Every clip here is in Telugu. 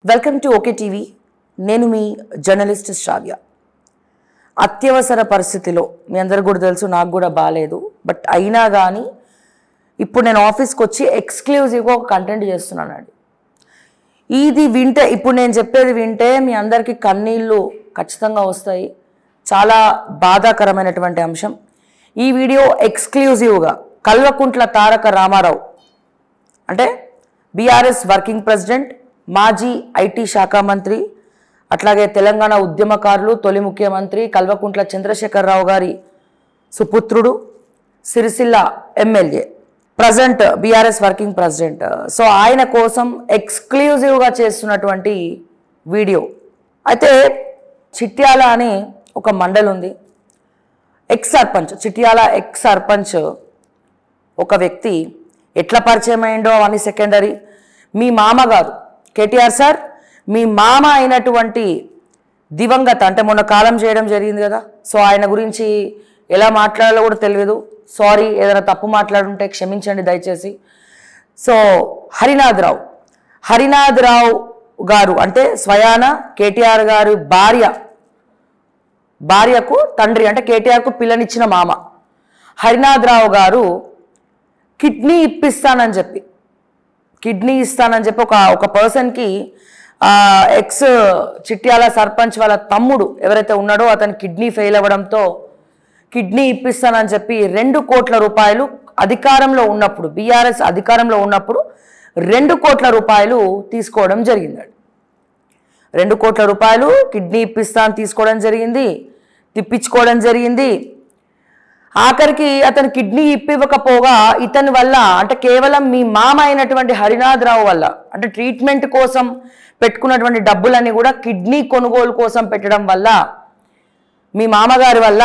Welcome to okay TV. నేను మీ జర్నలిస్ట్ శ్రావ్య. అత్యవసర పరిస్థితిలో మీ అందరికి కూడా తెలుసు, నాకు కూడా బాగాలేదు. బట్ అయినా కానీ ఇప్పుడు నేను ఆఫీస్కి వచ్చి ఎక్స్క్లూజివ్గా ఒక కంటెంట్ చేస్తున్నానండి. ఇది వింటే, ఇప్పుడు నేను చెప్పేది వింటే మీ అందరికీ కన్నీళ్ళు ఖచ్చితంగా వస్తాయి. చాలా బాధాకరమైనటువంటి అంశం. ఈ వీడియో ఎక్స్క్లూజివ్గా కల్వకుంట్ల తారక రామారావు, అంటే బీఆర్ఎస్ వర్కింగ్ ప్రెసిడెంట్, మాజీ ఐటీ శాఖ మంత్రి, అట్లాగే తెలంగాణ ఉద్యమకారులు, తొలి ముఖ్యమంత్రి కల్వకుంట్ల చంద్రశేఖరరావు గారి సుపుత్రుడు, Sircilla MLA, present BRS working president. So ఆయన కోసం ఎక్స్క్లూజివ్గా చేస్తున్నటువంటి వీడియో. అయితే చిట్యాల అని ఒక మండలి ఉంది. ఎక్స్ సర్పంచ్, చిట్యాల ఎక్స్ సర్పంచ్ ఒక వ్యక్తి ఎట్లా పరిచయం అయిందో అవన్నీ సెకండరీ. మీ మామ గారు కేటీఆర్ సార్, మీ మామ అయినటువంటి దివంగత, అంటే మొన్న కాలం చేయడం జరిగింది కదా, సో ఆయన గురించి ఎలా మాట్లాడాలో కూడా తెలియదు. సారీ, ఏదైనా తప్పు మాట్లాడుంటే క్షమించండి దయచేసి. సో హరినాథ్ రావు గారు అంటే స్వయాన కేటీఆర్ గారు భార్యకు తండ్రి, అంటే కేటీఆర్కు పిల్లనిచ్చిన మామ హరినాథ్ రావు గారు కిడ్నీ ఇస్తానని చెప్పి ఒక పర్సన్కి ఎక్స్ చిట్యాల సర్పంచ్ వాళ్ళ తమ్ముడు ఎవరైతే ఉన్నాడో అతని కిడ్నీ ఫెయిల్ అవ్వడంతో కిడ్నీ ఇప్పిస్తానని చెప్పి 2 కోట్ల రూపాయలు అధికారంలో ఉన్నప్పుడు, బీఆర్ఎస్ అధికారంలో ఉన్నప్పుడు 2 కోట్ల రూపాయలు తీసుకోవడం జరిగిందండి. 2 కోట్ల రూపాయలు కిడ్నీ ఇప్పిస్తాను తిప్పించుకోవడం జరిగింది. ఆఖరికి అతను కిడ్నీ ఇప్పివ్వకపోగా ఇతని వల్ల, అంటే కేవలం మీ మామ అయినటువంటి హరినాథ్ రావు వల్ల, అంటే ట్రీట్మెంట్ కోసం పెట్టుకున్నటువంటి డబ్బులన్నీ కూడా కిడ్నీ కొనుగోలు కోసం పెట్టడం వల్ల, మీ మామగారి వల్ల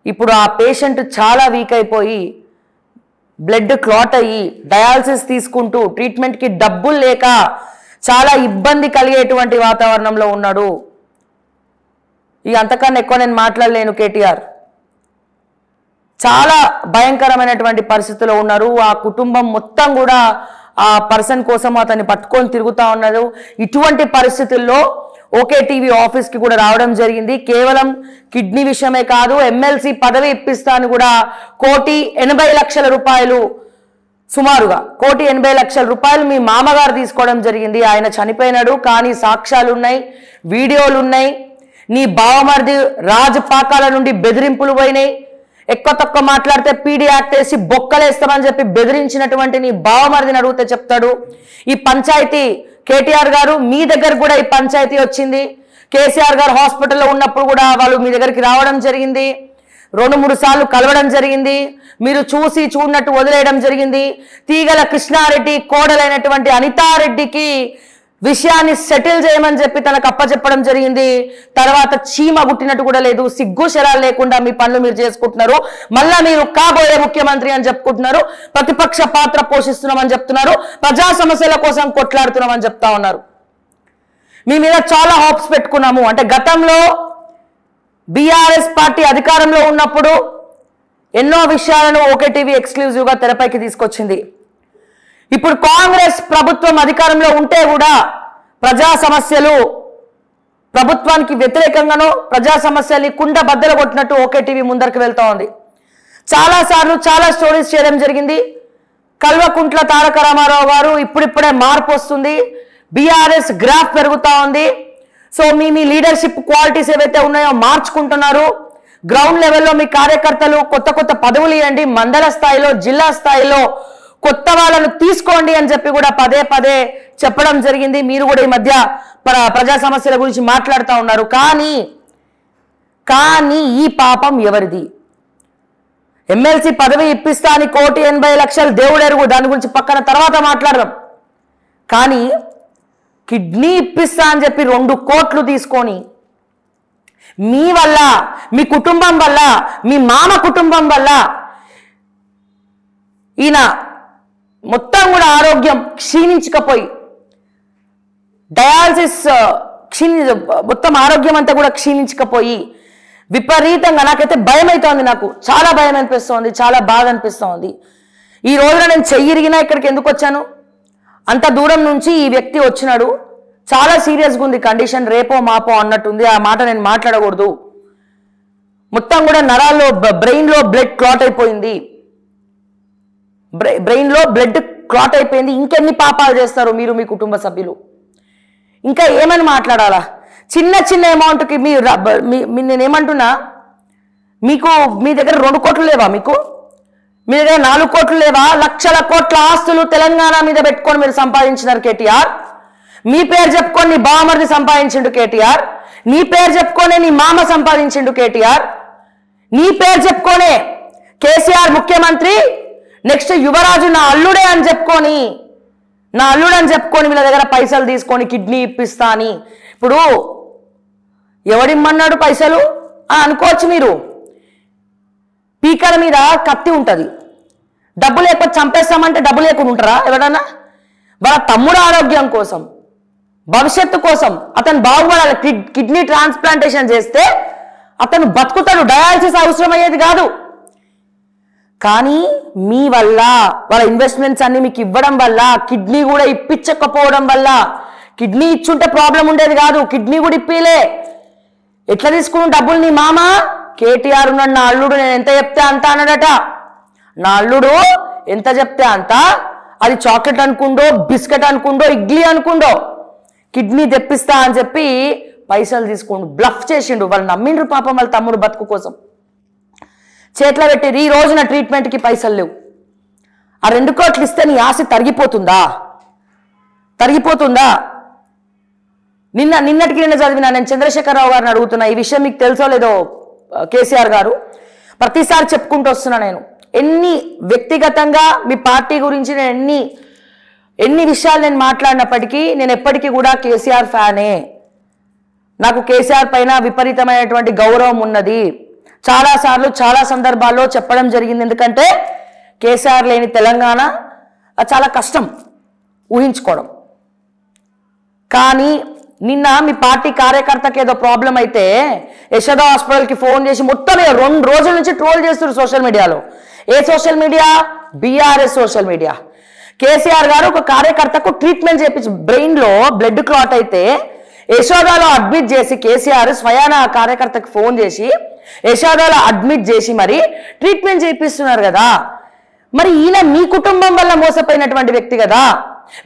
ఇప్పుడు ఆ పేషెంట్ చాలా వీక్ అయిపోయి బ్లడ్ క్లాట్ అయ్యి డయాలసిస్ తీసుకుంటూ ట్రీట్మెంట్కి డబ్బులు లేక చాలా ఇబ్బంది కలిగేటువంటి వాతావరణంలో ఉన్నాడు. ఇక అంతకన్నా ఎక్కువ నేను మాట్లాడలేను. కేటీఆర్ చాలా భయంకరమైనటువంటి పరిస్థితుల్లో ఉన్నారు. ఆ కుటుంబం మొత్తం కూడా ఆ పర్సన్ కోసం అతన్ని పట్టుకొని తిరుగుతూ ఉన్నారు. ఇటువంటి పరిస్థితుల్లో ఓకే టీవీ ఆఫీస్కి కూడా రావడం జరిగింది. కేవలం కిడ్నీ విషయమే కాదు, ఎమ్మెల్సీ పదవి ఇప్పిస్తాను కూడా 1,80,00,000 రూపాయలు, సుమారుగా 1,80,00,000 రూపాయలు మీ మామగారు తీసుకోవడం జరిగింది. ఆయన చనిపోయినాడు, కానీ సాక్ష్యాలు ఉన్నాయి, వీడియోలు ఉన్నాయి. నీ బావమరిది రాజపాకాల నుండి బెదిరింపులు పోయినాయి. ఎక్కువ తక్కువ మాట్లాడితే పీడీ యాక్ట్ వేసి బొక్కలేస్తామని చెప్పి బెదిరించినటువంటి నీ బావమరిదిని అడిగితే చెప్తాడు. ఈ పంచాయతీ కేటీఆర్ గారు మీ దగ్గర కూడా ఈ పంచాయతీ వచ్చింది. కేసీఆర్ గారు హాస్పిటల్లో ఉన్నప్పుడు కూడా వాళ్ళు మీ దగ్గరికి రావడం జరిగింది. 2-3 సార్లు కలవడం జరిగింది. మీరు చూసి చూడనట్టు వదిలేయడం జరిగింది. తీగల కృష్ణారెడ్డి కోడలైనటువంటి అనితారెడ్డికి విషయాన్ని సెటిల్ చేయమని చెప్పి తనకు అప్పచెప్పడం జరిగింది. తర్వాత చీమ గుట్టినట్టు కూడా లేదు, సిగ్గు శరాలు లేకుండా మీ పనులు మీరు చేసుకుంటున్నారు. మళ్ళా మీరు కాబోయే ముఖ్యమంత్రి అని చెప్పుకుంటున్నారు, ప్రతిపక్ష పాత్ర పోషిస్తున్నామని చెప్తున్నారు, ప్రజా సమస్యల కోసం కొట్లాడుతున్నామని చెప్తా ఉన్నారు. మీ మీద చాలా హోప్స్ పెట్టుకున్నాము. అంటే గతంలో బీఆర్ఎస్ పార్టీ అధికారంలో ఉన్నప్పుడు ఎన్నో విషయాలను ఓకే టీవీ ఎక్స్క్లూజివ్గా తెరపైకి తీసుకొచ్చింది. ఇప్పుడు కాంగ్రెస్ ప్రభుత్వం అధికారంలో ఉంటే కూడా ప్రజా సమస్యలు, ప్రభుత్వానికి వ్యతిరేకంగానో ప్రజా సమస్యల్ని కుండ బద్దలు కొట్టినట్టు ఓకే టీవీ ముందరికి వెళ్తా ఉంది. చాలాసార్లు చాలా స్టోరీస్ చేయడం జరిగింది. కల్వకుంట్ల తారక రామారావు గారు ఇప్పుడిప్పుడే మార్పు వస్తుంది, బీఆర్ఎస్ గ్రాఫ్ పెరుగుతూ ఉంది. సో మీ లీడర్షిప్ క్వాలిటీస్ ఏవైతే ఉన్నాయో మార్చుకుంటున్నారు. గ్రౌండ్ లెవెల్లో మీ కార్యకర్తలు కొత్త పదవులు ఇవ్వండి, మండల స్థాయిలో, జిల్లా స్థాయిలో కొత్త వాళ్ళను తీసుకోండి అని చెప్పి కూడా పదే చెప్పడం జరిగింది. మీరు కూడా ఈ మధ్య ప్రజా సమస్యల గురించి మాట్లాడుతూ ఉన్నారు. కానీ ఈ పాపం ఎవరిది? ఎమ్మెల్సీ పదవి ఇప్పిస్తా అని 1,80,00,000 దేవుడెరుగు, దాని గురించి పక్కన తర్వాత మాట్లాడదాం. కానీ కిడ్నీ ఇప్పిస్తా అని చెప్పి 2 కోట్లు తీసుకొని మీ వల్ల, మీ కుటుంబం వల్ల, మీ మామ కుటుంబం వల్ల ఈయన మొత్తం కూడా ఆరోగ్యం క్షీణించకపోయి డయాలసిస్ మొత్తం ఆరోగ్యం అంతా కూడా క్షీణించకపోయి విపరీతంగా, నాకైతే భయం అవుతోంది, నాకు చాలా భయం అనిపిస్తోంది, చాలా బాధ అనిపిస్తోంది. ఈ రోజున నేను చెయ్యి ఇరిగినా ఇక్కడికి ఎందుకు వచ్చాను? అంత దూరం నుంచి ఈ వ్యక్తి వచ్చినాడు, చాలా సీరియస్గా ఉంది కండిషన్, రేపో మాపో అన్నట్టుంది. ఆ మాట నేను మాట్లాడకూడదు. మొత్తం కూడా నరాల్లో బ్రెయిన్లో బ్లడ్ క్లాట్ అయిపోయింది, బ్రెయిన్లో బ్లడ్ క్లాట్ అయిపోయింది. ఇంకెన్ని పాపాలు చేస్తారు మీరు, మీ కుటుంబ సభ్యులు? ఇంకా ఏమని మాట్లాడాలా? చిన్న చిన్న అమౌంట్కి నేనేమంటున్నా, మీకు మీ దగ్గర 2 కోట్లు లేవా? మీ దగ్గర 4 కోట్లు లేవా? లక్షల కోట్ల ఆస్తులు తెలంగాణ మీద పెట్టుకొని మీరు సంపాదించినారు కేటీఆర్. మీ పేరు చెప్పుకొని నీ బావమరిది సంపాదించిండు కేటీఆర్. నీ పేరు చెప్పుకొనే నీ మామ సంపాదించిండు కేటీఆర్. నీ పేరు చెప్పుకొనే కేసీఆర్ ముఖ్యమంత్రి, నెక్స్ట్ యువరాజు నా అల్లుడే అని చెప్పుకొని వీళ్ళ దగ్గర పైసలు తీసుకొని కిడ్నీ ఇప్పిస్తా అని. ఇప్పుడు ఎవడిమ్మన్నాడు పైసలు అనుకోవచ్చు మీరు. పీకల మీద కత్తి ఉంటుంది, డబ్బు లేకపోతే చంపేస్తామంటే డబ్బు లేకుండా ఉంటారా ఎవడన్నా? వాళ్ళ తమ్ముడు ఆరోగ్యం కోసం, భవిష్యత్తు కోసం అతను బాగుపడాలి. కిడ్నీ ట్రాన్స్ప్లాంటేషన్ చేస్తే అతను బతుకుతాడు, డయాలసిస్ అవసరం అయ్యేది కాదు. కానీ మీ వల్ల, వాళ్ళ ఇన్వెస్ట్మెంట్స్ అన్ని మీకు ఇవ్వడం వల్ల, కిడ్నీ కూడా ఇప్పించకపోవడం వల్ల, కిడ్నీ ఇచ్చుంటే ప్రాబ్లం ఉండేది కాదు, కిడ్నీ కూడా ఇప్పిలే. ఎట్లా తీసుకున్న డబ్బులు నీ మామ? కేటీఆర్ ఉన్నాడు, నా అల్లుడు నేను ఎంత చెప్తే అంత అన్నాడట. నా అల్లుడు ఎంత చెప్తే అంత, అది చాక్లెట్ అనుకుండో, బిస్కెట్ అనుకుండో, ఇడ్లీ అనుకుండో, కిడ్నీ తెప్పిస్తా అని చెప్పి పైసలు తీసుకుండు, బ్లఫ్ చేసిండు. వాళ్ళు నమ్మిండ్రు పాపం వాళ్ళ తమ్ముడు బతుకు కోసం. చేతిలో పెట్టి ఈ రోజున ట్రీట్మెంట్కి పైసలు లేవు. ఆ 2 కోట్లు ఇస్తే నీ ఆశ తరిగిపోతుందా? నిన్నటికి నిన్న చదివినా నేను. చంద్రశేఖరరావు గారిని అడుగుతున్నా, ఈ విషయం మీకు తెలుసో లేదో కేసీఆర్ గారు, ప్రతిసారి చెప్పుకుంటూ వస్తున్నా నేను. వ్యక్తిగతంగా మీ పార్టీ గురించి నేను ఎన్ని విషయాలు నేను మాట్లాడినప్పటికీ నేను ఎప్పటికీ కూడా కేసీఆర్ ఫ్యానే. నాకు కేసీఆర్ పైన విపరీతమైనటువంటి గౌరవం ఉన్నది. చాలాసార్లు చాలా సందర్భాల్లో చెప్పడం జరిగింది. ఎందుకంటే కేసీఆర్ లేని తెలంగాణ చాలా కష్టం ఊహించుకోవడం. కానీ నిన్న మీ పార్టీ కార్యకర్తకి ఏదో ప్రాబ్లం అయితే యశోద హాస్పిటల్కి ఫోన్ చేసి మొత్తం 2 రోజుల నుంచి ట్రోల్ చేస్తున్నారు సోషల్ మీడియాలో. ఏ social media? BRS social media. KCR గారు ఒక కార్యకర్తకు ట్రీట్మెంట్ చేయించి బ్రెయిన్లో బ్లడ్ క్లాట్ అయితే యశోదాలో అడ్మిట్ చేసి, కేసీఆర్ స్వయాన కార్యకర్తకు ఫోన్ చేసి యశోదాలో అడ్మిట్ చేసి మరి ట్రీట్మెంట్ చేయిస్తున్నారు కదా. మరి ఈయన మీ కుటుంబం వల్ల మోసపోయినటువంటి వ్యక్తి కదా,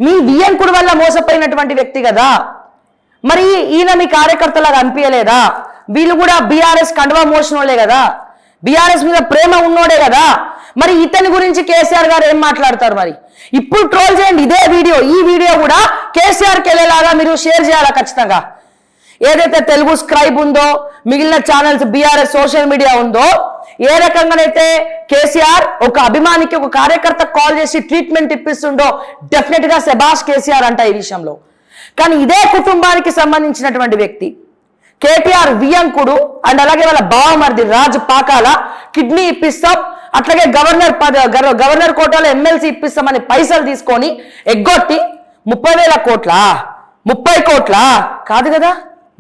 మీ వియంకుడు వల్ల మోసపోయినటువంటి వ్యక్తి కదా. మరి ఈయన మీ కార్యకర్తలాగా అనిపించలేదా? వీళ్ళు కూడా బీఆర్ఎస్ కండువా మోసినోళ్లే కదా, బీఆర్ఎస్ మీద ప్రేమ ఉన్నోడే కదా. మరి ఇతని గురించి కేసీఆర్ గారు ఏం మాట్లాడతారు? మరి ఇప్పుడు ట్రోల్ చేయండి ఇదే వీడియో. ఈ వీడియో కూడా కేసీఆర్కి వెళ్ళేలాగా మీరు షేర్ చేయాలా ఖచ్చితంగా. ఏదైతే తెలుగు స్క్రైబ్ ఉందో, మిగిలిన ఛానల్స్ బీఆర్ఎస్ సోషల్ మీడియా ఉందో, ఏ రకంగానైతే కేసీఆర్ ఒక అభిమానికి, ఒక కార్యకర్త కాల్ చేసి ట్రీట్మెంట్ ఇప్పిస్తుండో, డెఫినెట్ గా శభాష్ కేసీఆర్ అంట ఈ విషయంలో. కానీ ఇదే కుటుంబానికి సంబంధించినటువంటి వ్యక్తి కేటీఆర్ వియంకుడు అండ్ అలాగే వాళ్ళ బావమరిది రాజ్ పాకాల కిడ్నీ ఇప్పిస్తాం, అట్లాగే గవర్నర్ కోటాలో ఎమ్మెల్సీ ఇప్పిస్తామని పైసలు తీసుకొని ఎగ్గొట్టి 30,000 కోట్ల 30 కోట్ల కాదు కదా,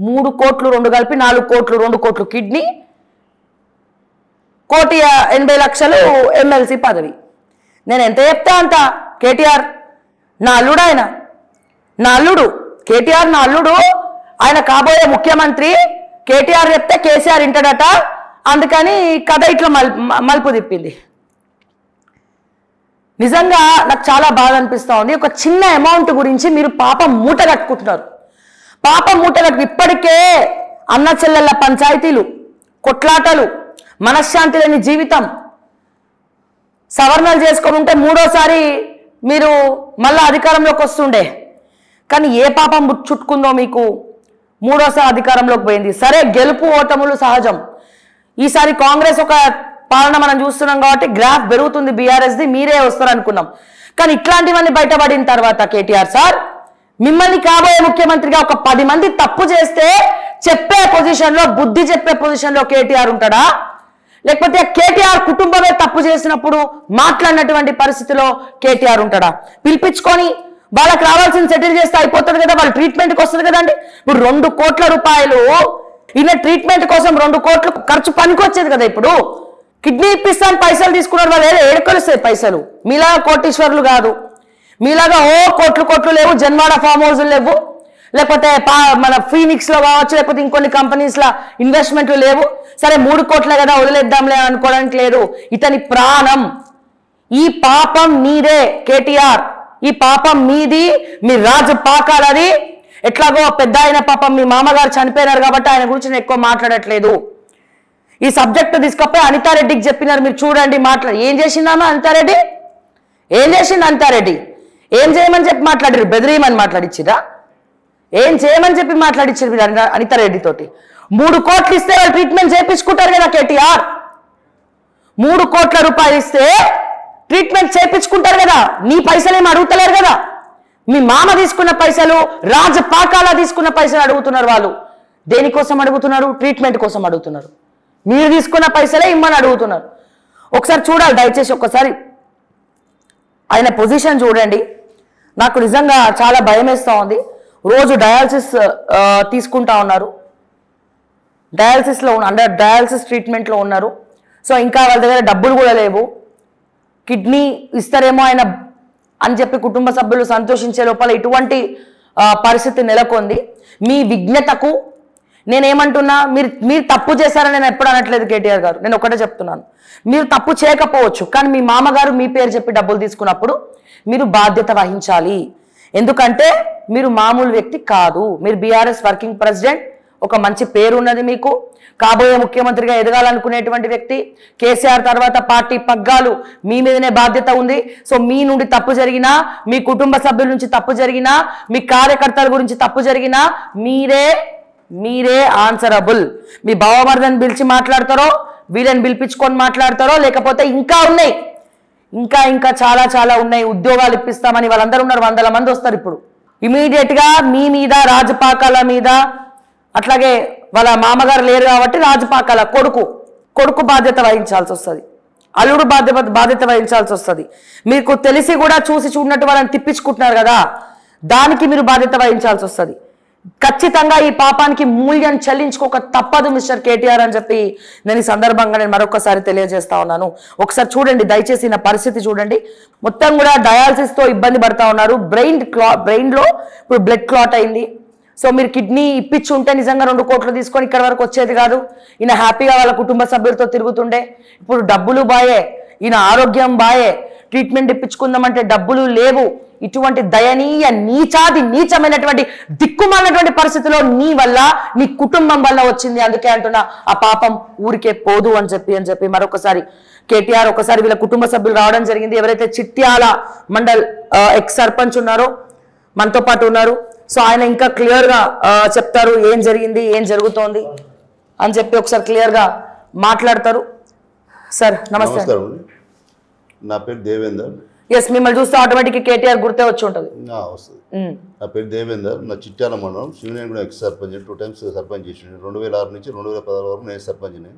3 కోట్లు 2 కలిపి 4 కోట్లు 2 కోట్లు కిడ్నీ, 1,80,00,000 ఎమ్మెల్సీ పదవి. నేను ఎంత చెప్తా అంత. కేటీఆర్ నా అల్లుడు, నా అల్లుడు కేటీఆర్, నా అల్లుడు, ఆయన కాబోయే ముఖ్యమంత్రి. కేటీఆర్ చెప్తే కేసీఆర్ ఇంటాడట, అందుకని కథ ఇట్లా మలుపు తిప్పింది. నిజంగా నాకు చాలా బాధ అనిపిస్తూ ఉంది. ఒక చిన్న అమౌంట్ గురించి మీరు పాపం మూట కట్టుకుంటున్నారు. పాపం మూట కట్టు ఇప్పటికే అన్న చెల్లెళ్ళ పంచాయతీలు, కొట్లాటలు, మనశ్శాంతి లేని జీవితం. సవరణలు చేసుకొని ఉంటే 3వసారి మీరు మళ్ళీ అధికారంలోకి వస్తుండే. కానీ ఏ పాపం చుట్టుకుందో మీకు, 3వసారి అధికారంలోకి పోయింది. సరే, గెలుపు ఓటములు సహజం. ఈసారి కాంగ్రెస్ ఒక పాలన మనం చూస్తున్నాం కాబట్టి గ్రాఫ్ పెరుగుతుంది బీఆర్ఎస్ది, మీరే వస్తారు అనుకున్నాం. కానీ ఇట్లాంటివన్నీ బయటపడిన తర్వాత కేటీఆర్ సార్, మిమ్మల్ని కాబోయే ముఖ్యమంత్రిగా ఒక 10 మంది తప్పు చేస్తే చెప్పే పొజిషన్లో, బుద్ధి చెప్పే పొజిషన్లో కేటీఆర్ ఉంటాడా? లేకపోతే కేటీఆర్ కుటుంబమే తప్పు చేసినప్పుడు మాట్లాడినటువంటి పరిస్థితిలో కేటీఆర్ ఉంటాడా? పిలిపించుకొని వాళ్ళకి రావాల్సిన సెటిల్ చేస్తే అయిపోతుంది కదా, వాళ్ళ ట్రీట్మెంట్కి వస్తుంది కదండి. ఇప్పుడు 2 కోట్ల రూపాయలు ఈయన ట్రీట్మెంట్ కోసం 2 కోట్లు ఖర్చు పనికొచ్చేది కదా. ఇప్పుడు కిడ్నీ ఇప్పిస్తాను పైసలు తీసుకున్నారు, వాళ్ళు ఏడుకొలుస్తాయి పైసలు. మీలాగా కోటీశ్వరులు కాదు, మీలాగా కోట్లు లేవు, జన్వాడ ఫామ్ హౌజులు లేవు, లేకపోతే మన ఫీనిక్స్లో కావచ్చు, లేకపోతే ఇంకొన్ని కంపెనీస్లో ఇన్వెస్ట్మెంట్లు లేవు. సరే 3 కోట్లే కదా వదిలేద్దాంలే అనుకోవడానికి లేదు. ఇతని ప్రాణం. ఈ పాపం నీదే కేటీఆర్, ఈ పాపం మీది, మీ రాజు పాకాలది. ఎట్లాగో పెద్ద అయిన పాపం మీ మామగారు చనిపోయినారు కాబట్టి ఆయన గురించి నేను ఎక్కువ మాట్లాడట్లేదు. ఈ సబ్జెక్టు తీసుకపోయి అనితారెడ్డికి చెప్పినారు, మీరు చూడండి మాట్లాడి. ఏం చేసిందామా అనితారెడ్డి? ఏం చేసింది అనితారెడ్డి? ఏం చేయమని చెప్పి మాట్లాడారు? బెదిరియమని మాట్లాడిచ్చిరా? ఏం చేయమని చెప్పి మాట్లాడిచ్చారు మీరు అనితారెడ్డి తోటి? 3 కోట్లు ఇస్తే వాళ్ళు ట్రీట్మెంట్ చేయించుకుంటారు కదా కేటీఆర్. 3 కోట్ల రూపాయలు ఇస్తే ట్రీట్మెంట్ చేయించుకుంటారు కదా. నీ పైసలు ఏమి అడుగుతలేరు కదా. మీ మామ తీసుకున్న పైసలు, రాజపాకాల తీసుకున్న పైసలు అడుగుతున్నారు. వాళ్ళు దేనికోసం అడుగుతున్నారు? ట్రీట్మెంట్ కోసం అడుగుతున్నారు. మీరు తీసుకున్న పైసలే ఇమ్మని అడుగుతున్నారు. ఒకసారి చూడాలి దయచేసి, ఒక్కసారి ఆయన పొజిషన్ చూడండి. నాకు నిజంగా చాలా భయం వేస్తూ ఉంది. రోజు డయాలసిస్ తీసుకుంటా ఉన్నారు, డయాలసిస్లో అండర్ డయాలసిస్ ట్రీట్మెంట్లో ఉన్నారు. సో ఇంకా వాళ్ళ దగ్గర డబ్బులు కూడా లేవు. కిడ్నీ ఇస్తారేమో ఆయన అని చెప్పి కుటుంబ సభ్యులు సంతోషించే లోపల ఇటువంటి పరిస్థితి నెలకొంది. మీ విజ్ఞతకు నేనేమంటున్నా, మీరు తప్పు చేశారని నేను ఎప్పుడు అనట్లేదు కేటీఆర్ గారు. నేను ఒకటే చెప్తున్నాను, మీరు తప్పు చేయకపోవచ్చు, కానీ మీ మామగారు మీ పేరు చెప్పి డబ్బులు తీసుకున్నప్పుడు మీరు బాధ్యత వహించాలి. ఎందుకంటే మీరు మామూలు వ్యక్తి కాదు. మీరు బీఆర్ఎస్ వర్కింగ్ ప్రెసిడెంట్, ఒక మంచి పేరు ఉన్నది మీకు. కాబోయే ముఖ్యమంత్రిగా ఎదగాలనుకునేటువంటి వ్యక్తి. కేసీఆర్ తర్వాత పార్టీ పగ్గాలు మీ మీదనే బాధ్యత ఉంది. సో మీ నుండి తప్పు జరిగినా, మీ కుటుంబ సభ్యుల నుంచి తప్పు జరిగినా, మీ కార్యకర్తల గురించి తప్పు జరిగినా మీరే ఆన్సరబుల్. మీ బావమర్దని పిలిచి మాట్లాడతారో, వీళ్ళని పిలిపించుకొని మాట్లాడతారో, లేకపోతే ఇంకా ఉన్నాయి, ఇంకా చాలా చాలా ఉన్నాయి. ఉద్యోగాలు ఇప్పిస్తామని వాళ్ళందరూ ఉన్నారు, 100 మంది వస్తారు. ఇప్పుడు ఇమీడియట్గా మీ మీద, రాజపాకాల మీద, అట్లాగే వాళ్ళ మామగారు లేరు కాబట్టి రాజపాకాల కొడుకు బాధ్యత వహించాల్సి వస్తుంది, అల్లుడు బాధ్యత వహించాల్సి వస్తుంది. మీకు తెలిసి కూడా చూసి చూడనట్టు వాళ్ళని తిప్పించుకుంటున్నారు కదా, దానికి మీరు బాధ్యత వహించాల్సి వస్తుంది. ఖచ్చితంగా ఈ పాపానికి మూల్యం చెల్లించుకోక తప్పదు మిస్టర్ కేటీఆర్ అని చెప్పి నేను ఈ సందర్భంగా నేను మరొకసారి తెలియజేస్తా ఉన్నాను. ఒకసారి చూడండి దయచేసి, నా పరిస్థితి చూడండి. మొత్తం కూడా డయాలసిస్తో ఇబ్బంది పడతా ఉన్నారు. బ్రెయిన్లో ఇప్పుడు బ్లడ్ క్లాట్ అయింది. సో మీరు కిడ్నీ ఇప్పించి ఉంటే నిజంగా 2 కోట్లు తీసుకొని ఇక్కడ వరకు వచ్చేది కాదు. ఈయన హ్యాపీగా వాళ్ళ కుటుంబ సభ్యులతో తిరుగుతుండే. ఇప్పుడు డబ్బులు బాయే, ఈయన ఆరోగ్యం బాయే, ట్రీట్మెంట్ ఇప్పించుకుందామంటే డబ్బులు లేవు. ఇటువంటి దయనీయ నీచమైనటువంటి దిక్కుమాలినటువంటి పరిస్థితిలో నీ వల్ల, నీ కుటుంబం వల్ల వచ్చింది. అందుకే అంటున్నా, ఆ పాపం ఊరికే పోదు అని చెప్పి మరొకసారి కేటీఆర్ ఒకసారి వీళ్ళ కుటుంబ సభ్యులు రావడం జరిగింది. ఎవరైతే చిట్యాల మండల్ ఎక్స్ సర్పంచ్ ఉన్నారో మనతో పాటు ఉన్నారు. సో ఆయన ఇంకా క్లియర్గా చెప్తారు ఏం జరిగింది, ఏం జరుగుతోంది అని చెప్పి ఒకసారి క్లియర్గా మాట్లాడతారు. సార్ నమస్తే. నా పేరు దేవేందర్. ఎస్, మిమ్మల్ని చూస్తే ఆటోమేటిక్ కేటీఆర్ గుర్తే వచ్చి ఉంటుంది. నా పేరు దేవేందర్. నా చిట్యాల మండలం శివనేగూడ ఎక్స్ సర్పంచ్, 2 టైమ్స్ సర్పంచ్ చేసిండు. 2006 నుంచి 2016 వరకు నేను సర్పంచ్ని.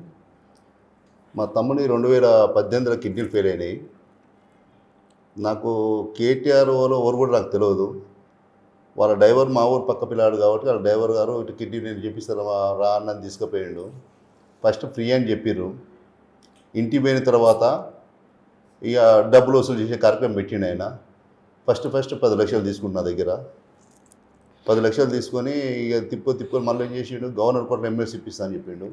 మా తమ్ముని 2018లో కిడ్నీలు ఫెయిల్ అయినాయి. నాకు కేటీఆర్ వాళ్ళు ఎవరు కూడా నాకు తెలియదు. వాళ్ళ డ్రైవర్ మా ఊరు పక్క పిల్లాడు కాబట్టి వాళ్ళ డ్రైవర్ గారు ఇటు కిడ్నీ నేను చెప్పిస్తాను రా అన్నది తీసుకుపోయాడు. ఫస్ట్ ఫ్రీ అని చెప్పిర్రు. ఇంటికి పోయిన తర్వాత ఇక డబ్బులు వసూలు చేసే కార్యక్రమం పెట్టిండు ఆయన. ఫస్ట్ 10 లక్షలు తీసుకున్న నా దగ్గర. 10 లక్షలు తీసుకొని ఇక తిప్పుకొని మళ్ళీ ఏం చేసిండు, గవర్నర్ కూడా ఎమ్మెల్సీ ఇప్పిస్తా అని చెప్పిండు.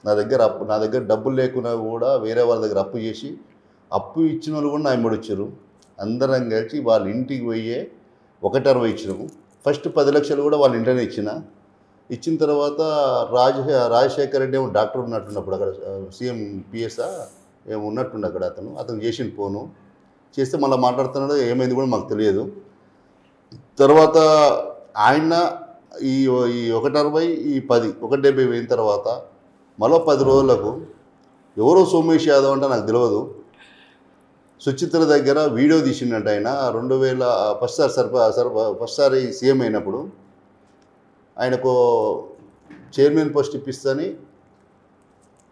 నా దగ్గర డబ్బులు లేకున్నా కూడా వేరే వాళ్ళ దగ్గర అప్పు చేసి, అప్పు ఇచ్చిన వాళ్ళు కూడా నా ఎమ్మడి వచ్చారు. అందరం కలిసి వాళ్ళ ఇంటికి పోయే 1.60 ఇచ్చినాము. ఫస్ట్ 10 లక్షలు కూడా వాళ్ళ ఇంట్లోనే ఇచ్చిన తర్వాత రాజశేఖర్ రెడ్డి ఏమో డాక్టర్ ఉన్నట్టున్నప్పుడు అక్కడ సీఎం పిఎస్ఆ ఏమో ఉన్నట్టుండే అతను చేసిన ఫోను చేస్తే మళ్ళీ మాట్లాడుతున్నాడు. ఏమైంది కూడా మాకు తెలియదు. తర్వాత ఆయన ఈ 1.60 ఈ 10 1.70 పోయిన తర్వాత మళ్ళీ 10 రోజులకు ఎవరో సోమేష్ యాదవ్ అంటే నాకు తెలియదు, సుచిత్ర దగ్గర వీడియో తీసిండంట ఆయన. 2000 ఫస్ట్ సారి సీఎం అయినప్పుడు ఆయనకు చైర్మన్ పోస్ట్ ఇప్పిస్తని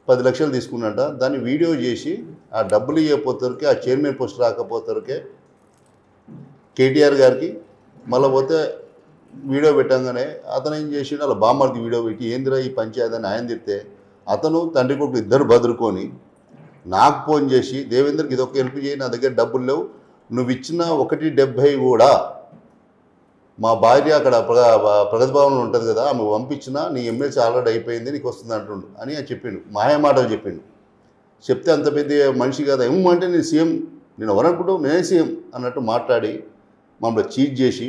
10 లక్షలు తీసుకున్నట్ట. దాన్ని వీడియో చేసి ఆ డబ్బులు ఇవ్వకపోతే ఆ చైర్మన్ పోస్ట్ రాకపోతే కేటీఆర్ గారికి మళ్ళీ పోతే వీడియో పెట్టంగానే అతను ఏం చేసిండు, అలా బామ్మర్ది వీడియో పెట్టి ఏందిరా ఈ పంచాయతీ అని ఆయన తిడితే అతను తండ్రి కొడుకు ఇద్దరు బదులుకొని నాకు ఫోన్ చేసి, దేవేందర్కి ఇదొక హెల్ప్ చేయి, నా దగ్గర డబ్బులు లేవు, నువ్వు ఇచ్చిన 1.70 కూడా మా భార్య అక్కడ ప్రగతి భవన్లో ఉంటుంది కదా, ఆమె పంపించినా నీ ఎమ్మెల్సీ ఆల్రెడీ అయిపోయింది, నీకు వస్తుంది అంటుండు అని చెప్పిండు. మాయ మాటలు చెప్పిండు. చెప్తే అంత పెద్ద మనిషి కదా, ఏమంటే నేను సీఎం, నేను ఎవరనుకుంటావు, నేనే సీఎం అన్నట్టు మాట్లాడి మమ్మల్ని చీట్ చేసి,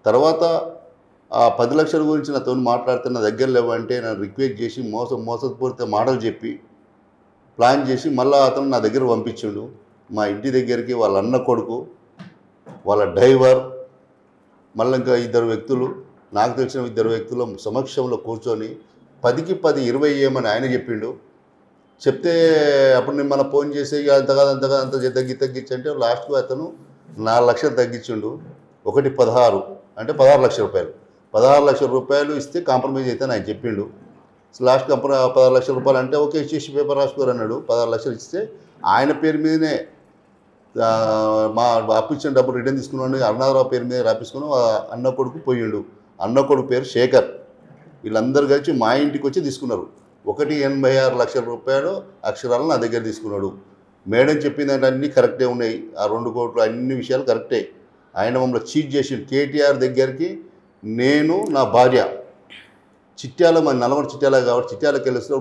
తర్వాత ఆ 10 లక్షల గురించి నాతో మాట్లాడితే నా దగ్గర లేవంటే నన్ను రిక్వెస్ట్ చేసి మోసపూరిత మాటలు చెప్పి ప్లాన్ చేసి మళ్ళీ అతను నా దగ్గర పంపించిండు. మా ఇంటి దగ్గరికి వాళ్ళ అన్న కొడుకు, వాళ్ళ డ్రైవర్, మళ్ళీ ఇంకా 2 వ్యక్తులు, నాకు తెలిసిన 2 వ్యక్తుల సమక్షంలో కూర్చొని 10కి 10 20 ఏమని ఆయన చెప్పిండు. చెప్తే అప్పుడు నేను మన ఫోన్ చేసి అంత తగ్గించంటే లాస్ట్కు అతను 4 లక్షలు తగ్గించిండు. 16 అంటే 16 లక్షల రూపాయలు, 16 లక్షల రూపాయలు ఇస్తే కాంప్రమైజ్ అయితే ఆయన చెప్పిండు. లాస్ట్ 16 లక్షల రూపాయలు అంటే ఓకే ఇచ్చేసి పేపర్ రాసుకోరు అన్నాడు. 16 లక్షలు ఇస్తే ఆయన పేరు మీదనే మా అప్పిచ్చిన డబ్బులు రిటర్న్ తీసుకున్నాడు. అరుణారావు పేరు మీద రాపించుకుని అన్న కొడుకు పోయిండు. అన్న కొడుకు పేరు శేఖర్. వీళ్ళందరూ కలిసి మా ఇంటికి వచ్చి తీసుకున్నారు. 1.86 లక్షల రూపాయలు అక్షరాలు నా దగ్గర తీసుకున్నాడు. మేడం చెప్పిందంటే అన్నీ కరెక్టే ఉన్నాయి, ఆ 2 కోట్లు అన్ని విషయాలు కరెక్టే. ఆయన మమ్మల్ని చీట్ చేసి కేటీఆర్ దగ్గరికి నేను నా భార్య చిట్యాల, మన నల్గొండ చిట్యాల కాబట్టి చిట్యాలకు వెళ్ళిస్తూ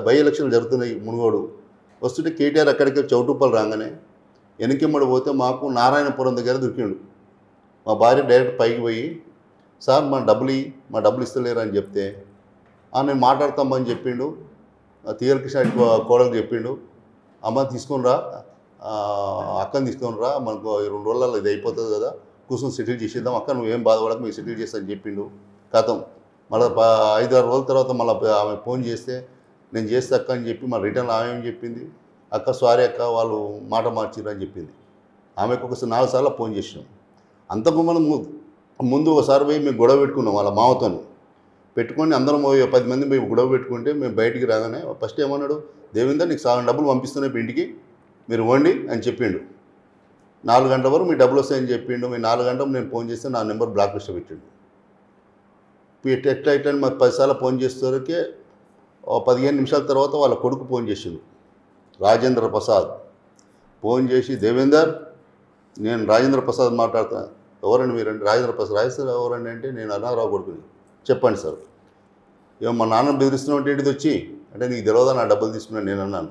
బై ఎలక్షన్లు జరుగుతున్నాయి. మునుగోడు వస్తుంటే కేటీఆర్ అక్కడికి చౌటుప్పలు రాగానే వెనకెమ్మడి పోతే మాకు నారాయణపురం దగ్గర దొరికిండు. మా భార్య డైరెక్ట్ పైకి పోయి సార్ మా డబ్బులు ఇస్తలేరు అని చెప్తే నేను మాట్లాడతామని చెప్పిండు. తీరకృష్ణ కోడలు చెప్పిండు, అమ్మ తీసుకొని రా, అక్కని తీసుకొని రా, మనకు 2 రోజులలో ఇది అయిపోతుంది కదా, కూర్చొని సెటిల్ చేసేద్దాం, అక్క నువ్వేం బాధపడక మీరు సెటిల్ చేస్తాను చెప్పిండు. కథం మళ్ళీ 5-6 రోజుల తర్వాత మళ్ళీ ఆమె ఫోన్ చేస్తే నేను చేస్తే అక్క అని చెప్పి మళ్ళీ రిటర్న్ ఆమె ఏం చెప్పింది, అక్క సారీ అక్క వాళ్ళు మాట మార్చిరు అని చెప్పింది. ఆమెకు ఒకసారి 4 సార్లు ఫోన్ చేసినాం. అంతకు మనం ముందు ఒకసారి పోయి మేము గొడవ పెట్టుకున్నాం వాళ్ళ మామతో పెట్టుకొని, అందరం 10 మంది పోయి గొడవ పెట్టుకుంటే మేము బయటికి రాగానే ఫస్ట్ ఏమన్నాడు, దేవేందర్ నీకు 7 డబ్బులు పంపిస్తున్నాయి ఇంటికి, మీరు ఇవ్వండి అని చెప్పిండు. 4 గంటల వరకు మీ డబ్బులు వస్తాయని చెప్పిండు. మీ 4 గంటలు నేను ఫోన్ చేస్తే నా నెంబర్ బ్లాక్ లిస్ట్ పెట్టిండు. ఎట్లా మాకు 10 సార్లు ఫోన్ చేసేసరికి 15 నిమిషాల తర్వాత వాళ్ళ కొడుకు ఫోన్ చేసిండు, రాజేంద్ర ప్రసాద్. ఫోన్ చేసి దేవేందర్ నేను రాజేంద్ర ప్రసాద్ మాట్లాడుతున్నాను. ఎవరండి మీరండి? రాజేంద్ర ప్రసాద్ ఎవరండి అంటే నేను అరుణారావు కొడుకుని. చెప్పండి సార్. ఏమో మా నాన్న బెదిరిస్తున్నావు ఏంటిది వచ్చి అంటే నీకు తెలియదా నా డబ్బులు తీసుకున్నాను నేను అన్నాను.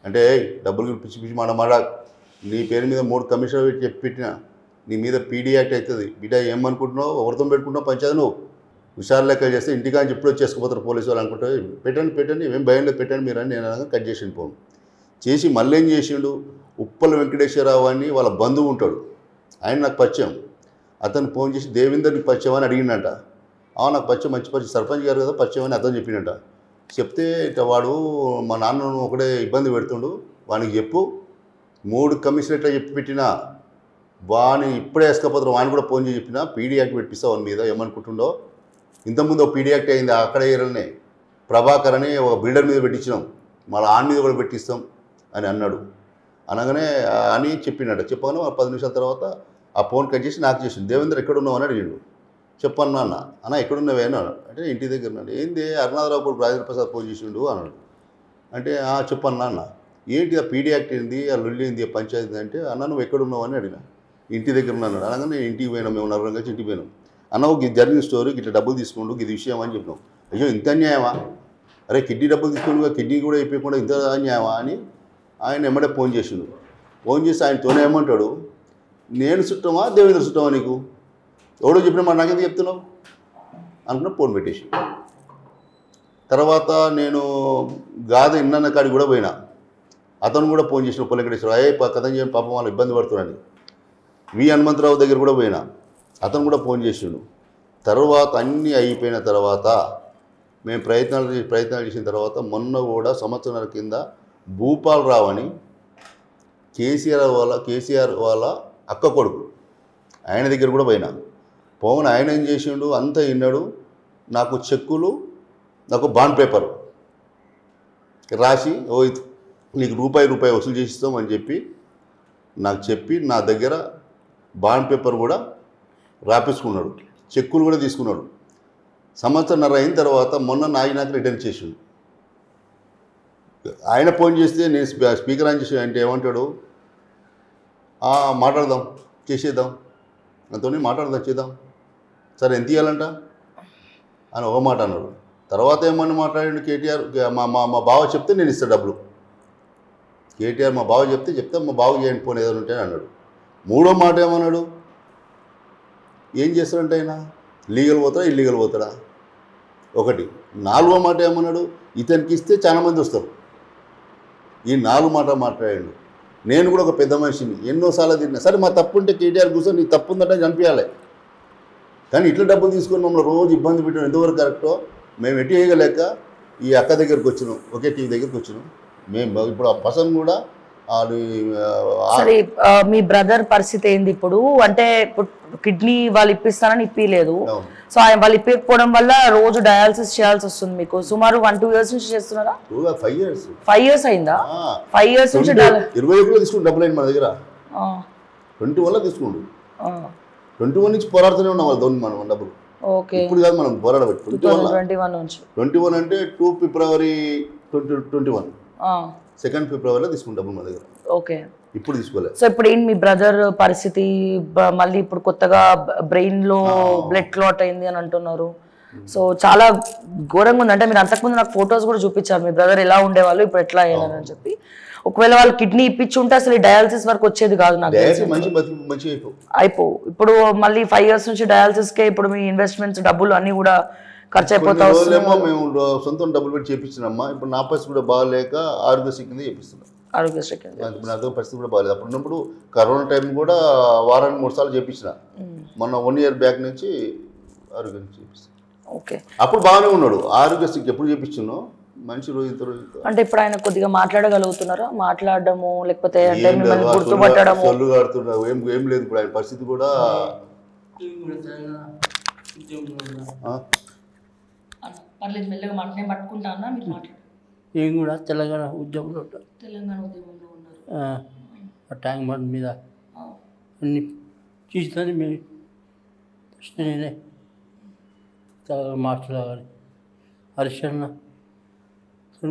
అంటే డబ్బులు పిచ్చి మాట నీ పేరు మీద 3 కమిషనర్ చెప్పి పెట్టినా నీ మీద పీడీ యాక్ట్ అవుతుంది. బిడ్డ ఏమనుకుంటున్నావు, ఎవరితో పెట్టుకుంటున్నావు పంచాయతీ, నువ్వు హుషారు లెక్క చేస్తే ఇంటికాని ఎప్పుడో చేసుకుపోతారు పోలీసు వాళ్ళు అనుకుంటే పెట్టండి ఏం భయం లేదు పెట్టండి మీరు అని నేను అనగా కట్ చేసిండు ఫోన్. చేసి మళ్ళీ ఏం చేసిండు, ఉప్పల వెంకటేశ్వరరావు అని వాళ్ళ బంధువు ఉంటాడు, ఆయన నాకు పరిచయం. అతను ఫోన్ చేసి దేవేందర్ నీకు పరిచయం అని అడిగిండట. నాకు పరిచయం, మంచి పరిచయం, సర్పంచ్ గారు కదా పరిచయం అని అతను చెప్పిండట. చెప్తే ఇట్లా వాడు మా నాన్నను ఒకటే ఇబ్బంది పెడుతుండు, వానికి చెప్పు 3 కమిషనరేట్లా చెప్పి పెట్టినా వాని ఇప్పుడే వేసుకపోతారు, వాని కూడా ఫోన్ చేసి చెప్పినా పీడీ యాక్ట్ పెట్టిస్తావు వాని మీద ఏమనుకుంటుండో. ఇంతకుముందు ఒక పీడీ యాక్ట్ అయింది అక్కడ ఏరియాలనే, ప్రభాకర్ అని ఒక బిల్డర్ మీద పెట్టించినాం, మళ్ళీ ఆన్ మీద కూడా పెట్టిస్తాం అని అన్నాడు. అనగానే అని చెప్పిండట. చెప్పగానే 10 నిమిషాల తర్వాత ఆ ఫోన్ కట్ చేసి నాకు చేసిండు. దేవేంద్ర ఎక్కడున్నావు అని అడిగిండు. చెప్పన్నా అన్న ఎక్కడున్నావే అన్నాడు. అంటే ఇంటి దగ్గర అన్నాడు. ఏంది అరుణారావు కూడా రాజేంద్ర ప్రసాద్ ఫోన్ చేసిండు అన్నాడు. అంటే చెప్పన్నా అన్న ఏంటి ఆ పీడీ యాక్ట్ ఏంది, ఆ లొల్లి ఏంది, పంచాయతీ అంటే అన్న నువ్వు ఎక్కడున్నావు అని అడిగిన. ఇంటి దగ్గర ఉన్నాను. అనగానే ఇంటికి పోయినాం, మేము నలుగురం కలిసి ఇంటికి పోయినాం. అన్న ఒక జరిగిన స్టోరీ ఇట్లా డబ్బులు తీసుకుంటూ ఇది విషయం అని చెప్పినాం. అయ్యో ఇంత అన్యాయమా, అరే కిడ్నీ డబ్బులు తీసుకుంటూ కిడ్నీ కూడా అయిపోయకుండా ఇంత అన్యాయమా అని ఆయన ఎమ్మడే ఫోన్ చేసిండు. ఫోన్ చేసి ఆయనతోనే ఏమంటాడు, నేను చుట్టమా దేవేంద్ర చుట్టమా నీకు, ఎవడో చెప్పినా మరి నాకెందుకు చెప్తున్నావు అనుకున్నా ఫోన్ పెట్టేసి. తర్వాత నేను గాథ ఇన్న కాడికి కూడా పోయినా, అతను కూడా ఫోన్ చేసిన ఉప్పల వెంకటేశ్వర కథ చేయని పాపం వాళ్ళు ఇబ్బంది పడుతున్నాను. వి హనుమంతరావు దగ్గర కూడా పోయినా, అతను కూడా ఫోన్ చేసిండు. తర్వాత అన్నీ అయిపోయిన తర్వాత మేము ప్రయత్నాలు చేసిన తర్వాత మొన్న కూడా సంవత్సరాల కింద భూపాలరావు అని కేసీఆర్ వాళ్ళ అక్క కొడుకు ఆయన దగ్గర కూడా పోయినా. పోను ఆయన ఏం చేసిండు అంతా విన్నాడు. నాకు చెక్కులు, నాకు బాండ్ పేపర్ రాసి నీకు రూపాయి వసూలు చేసిస్తాం అని చెప్పి నాకు చెప్పి నా దగ్గర బాండ్ పేపర్ కూడా రాపించుకున్నాడు, చెక్కులు కూడా తీసుకున్నాడు. సంవత్సరంన్నర అయిన తర్వాత మొన్న నాకు రిటర్న్ చేసిండు. ఆయన ఫోన్ చేస్తే నేను స్పీకర్ ఆన్ చేసి అంటే ఏమంటాడు, మాట్లాడదాం చేసేద్దాం నాతో మాట్లాడదా చేద్దాం, సరే ఎంత ఇవ్వాలంట అని ఒక మాట అన్నాడు. తర్వాత ఏమన్నా మాట్లాడండి కేటీఆర్, మా బావ చెప్తే నేను ఇస్తాను డబ్బులు. కేటీఆర్ మా బావ చెప్తే మా బావ చేయండి పోనీ ఏదైనా ఉంటే అన్నాడు. మూడో మాట ఏమన్నాడు, ఏం చేస్తాడంటే ఆయన లీగల్ పోతాడా ఇల్లీగల్ పోతాడా ఒకటి. నాలుగో మాట ఏమన్నాడు, ఇతనికి ఇస్తే చాలా మంది వస్తారు. ఈ 4 మాటలు మాట్లాడాడు. నేను కూడా ఒక పెద్ద మనిషిని, ఎన్నోసార్లు తిన్నా. సరే మా తప్పు ఉంటే కేటీఆర్ కూర్చొని నీ తప్పు ఉందంటే చంపించాలి, కానీ ఇట్లా డబ్బులు తీసుకొని మమ్మల్ని రోజు ఇబ్బంది పెట్టడం ఎంతవరకు కరెక్టో మేము ఎటు వేయగలేక ఈ అక్క దగ్గరికి వచ్చినాం, ఒకే టీవీ దగ్గరికి వచ్చినాం. మేము ఇప్పుడు ఆ పర్సన్ కూడా సరే మీ బ్రదర్ పరిస్థితి ఏంది ఇప్పుడు? అంటే ఇప్పుడు కిడ్నీ వాళ్ళు ఇప్పిస్తానని ఇప్పిలేదు, సో ఆయన వాళ్ళు ఇప్పకపోవడం వల్ల రోజు డయాలసిస్ చేయాల్సి వస్తుంది. మీకు సుమారు 1-2 years నుంచి చేస్తున్నారా? 5 years అయిందా? 5 years నుంచి 21 తీసుకుంటు డబ్బులు అయింది మన దగ్గర. 21 తీసుకుంటు 21 నుంచి పోరాడుతూనే ఉన్నాం మనం డబ్బులు. ఓకే, ఇప్పుడు కాదు మనం పోరాడబెట్టి 2021 నుంచి. 21 అంటే 2 February 2021 2 February తీసుకున్న డబ్బులు మన దగ్గర. ఓకే, ఇప్పుడు తీసుకోలేదు. సో ఇప్పుడు ఏంటి మీ బ్రదర్ పరిస్థితి? మళ్ళీ ఇప్పుడు కొత్తగా బ్రెయిన్ లో బ్లడ్ క్లాట్ అయింది అని అంటున్నారు. సో చాలా ఘోరంగా ఉంది. అంటే మీరు అంతకుముందు నాకు ఫొటోస్ కూడా చూపించారు, మీ బ్రదర్ ఎలా ఉండేవాళ్ళు ఇప్పుడు ఎట్లా అయ్యారు అని చెప్పి. ఒకవేళ వాళ్ళు కిడ్నీ ఇప్పించి ఉంటే అసలు డయాలసిస్ వరకు వచ్చేది కాదు నాకు అయిపో. ఇప్పుడు మళ్ళీ 5 years నుంచి డయాలసిస్ కే ఇప్పుడు మీ ఇన్వెస్ట్మెంట్స్ డబ్బులు అన్ని కూడా ఖర్చు అయిపోతా వస్తున్నాయి. మేము సొంతం డబ్బులు పెట్టి చేపించినమ్మా. ఇప్పుడు నా పరిస్థితి కూడా బాగాలేక ఆరోగ్యశ్రీ కింద చేపిస్తున్నాం. ఆరోగ్యశ్రీ కింద నా పరిస్థితి కూడా బాగాలేదు. అప్పుడు ఉన్నప్పుడు కరోనా టైం కూడా వారానికి 3 సార్లు చేపించిన. మొన్న 1 year బ్యాక్ నుంచి ఆరోగ్యశ్రీ చేపిస్తాను. ఓకే, అప్పుడు బాగానే ఉన్నాడు. ఆరోగ్యశ్రీకి ఎప్పుడు చేపించాను మంచి రోజు. అంటే ఇప్పుడు ఆయన కొద్దిగా మాట్లాడగలుగుతున్నారా? మాట్లాడడము లేకపోతే అంటే మిమ్మల్ని గుర్తుపట్టడము సొల్లు కాడుతున్నావు ఏం లేదు. ఇప్పుడు ఆయన పరిస్థితి కూడా పర్లేదు, మెల్లగా మాట్లాడే పట్టుకుంటానా మీరు మాట్లాడు. ఏం కూడా తెలంగాణ ఉద్యమంలో ఉంటారు. తెలంగాణ ఉద్యమంలో ఉన్నారు. ట్యాంక్ బండ్ మీద అన్ని చూస్తాను. మేము ఫస్ట్ నేనే మాట్లాడాలి. హరిశన్న